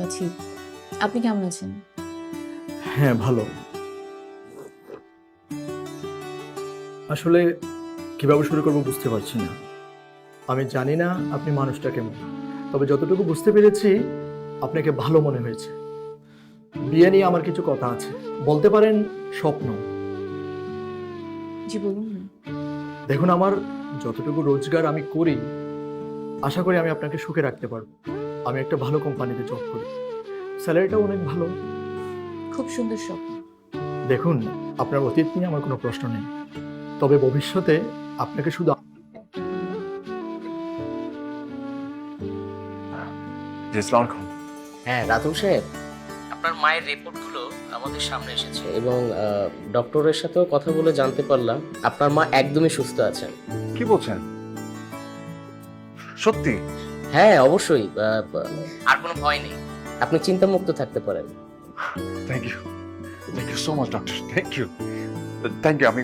আছি। আপনি কেমন আছেন? হ্যাঁ, ভালো। আসলে কিভাবে শুরু করব বুঝতে পারছি না। আমি জানি না আপনি মানুষটা কেমন। তবে যতটুকু বুঝতে পেরেছি আপনাকে ভালো মনে হয়েছে। বিয়ে নিয়ে আমার কিছু কথা আছে। বলতে পারেন স্বপ্ন। জি বলুন না। দেখুন আমার যতটুকু রোজগার আমি করি আশা করি আমি আপনাকে সুখে রাখতে পারবো। আমি একটা ভালো কোম্পানিতে জব করি। স্যালারিটাও অনেক ভালো। খুব সুন্দর স্বপ্ন। দেখুন আপনার অতীত নিয়ে আমার কোনো প্রশ্ন নেই। তবে ভবিষ্যতে আপনাকে শুধু জি, আসসালামু আলাইকুম। হ্যাঁ রাতুল সাহেব, আপনার মায়ের রিপোর্টগুলো আমাদের সামনে এসেছে এবং ডক্টরের সাথেও কথা বলে জানতে পারলাম আপনার মা একদমই সুস্থ আছেন। কি বলছেন? সত্যি? হ্যাঁ অবশ্যই, আর কোনো ভয় নেই, আপনি চিন্তামুক্ত থাকতে পারেন। Thank you so much doctor, thank you. আমি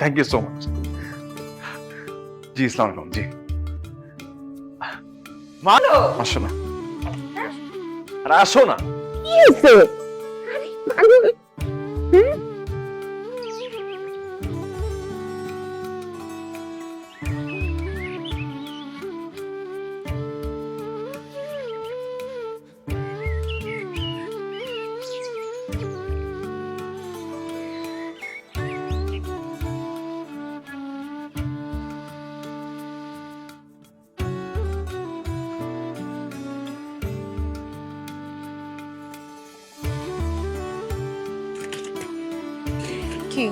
থ্যাংক ইউ সো মাচ। জি, আসসালামু আলাইকুম। জি মা, আসো না, আরে আসো না। কি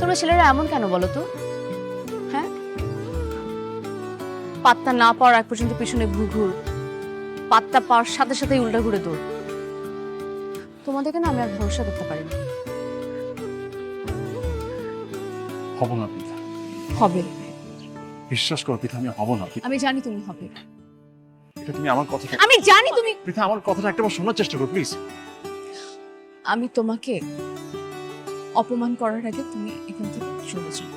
তোমরা ছেলেরা এমন কেন বলো তো? হ্যাঁ, পাত্তা না পাওয়ার এক পর্যন্ত পিছনে ঘুর, পাত্তা পাওয়ার সাথে সাথে উল্টা ঘুরে দৌড়। তোমাদেরকে না আমি আর ভরসা করতে পারি না। হব না পিতা, হবে। বিশ্বাস করো পিতা, আমি হব না। আমি জানি তুমি হবে। এটা তুমি আমার কথা, আমি জানি তুমি। পিতা আমার কথাটা একটাবার শোনার চেষ্টা করো প্লিজ। আমি তোমাকে অপমান করার আগে তুমি এখান থেকে চলে যাও।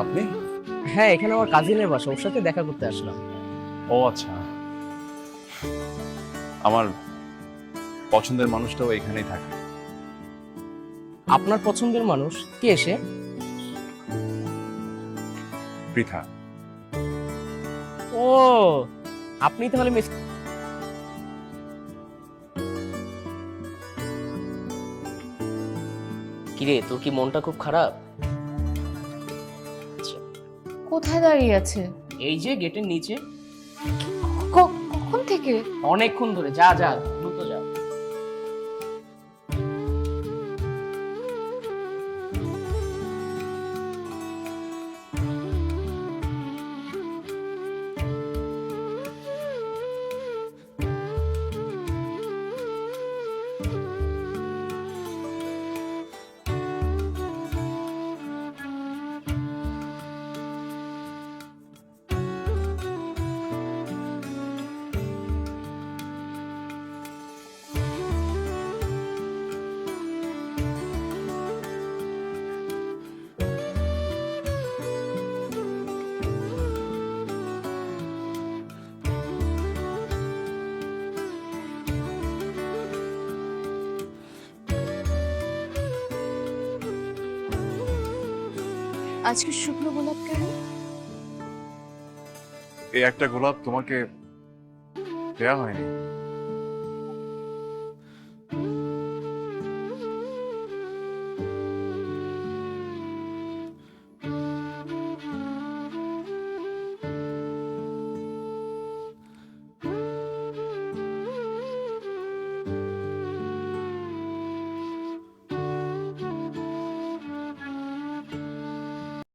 আপনি? হ্যাঁ, এখানে আমার কাজিনের বাসা, ওর সাথে দেখা করতে আসলাম। ও আচ্ছা, আমার পছন্দের মানুষটাও এখানেই থাকে। আপনার পছন্দের মানুষ কে এসে? পৃথা। ও, আপনি তাহলে মিস। কিরে, তোর কি মনটা খুব খারাপ? কোথায় দাঁড়িয়ে আছে? এই যে গেটের নিচে। কখন থেকে? অনেকক্ষণ ধরে। যা যা, দ্রুত যা। আজকে শুকনো গোলাপ কেন? এই একটা গোলাপ তোমাকে দেয়া হয়নি।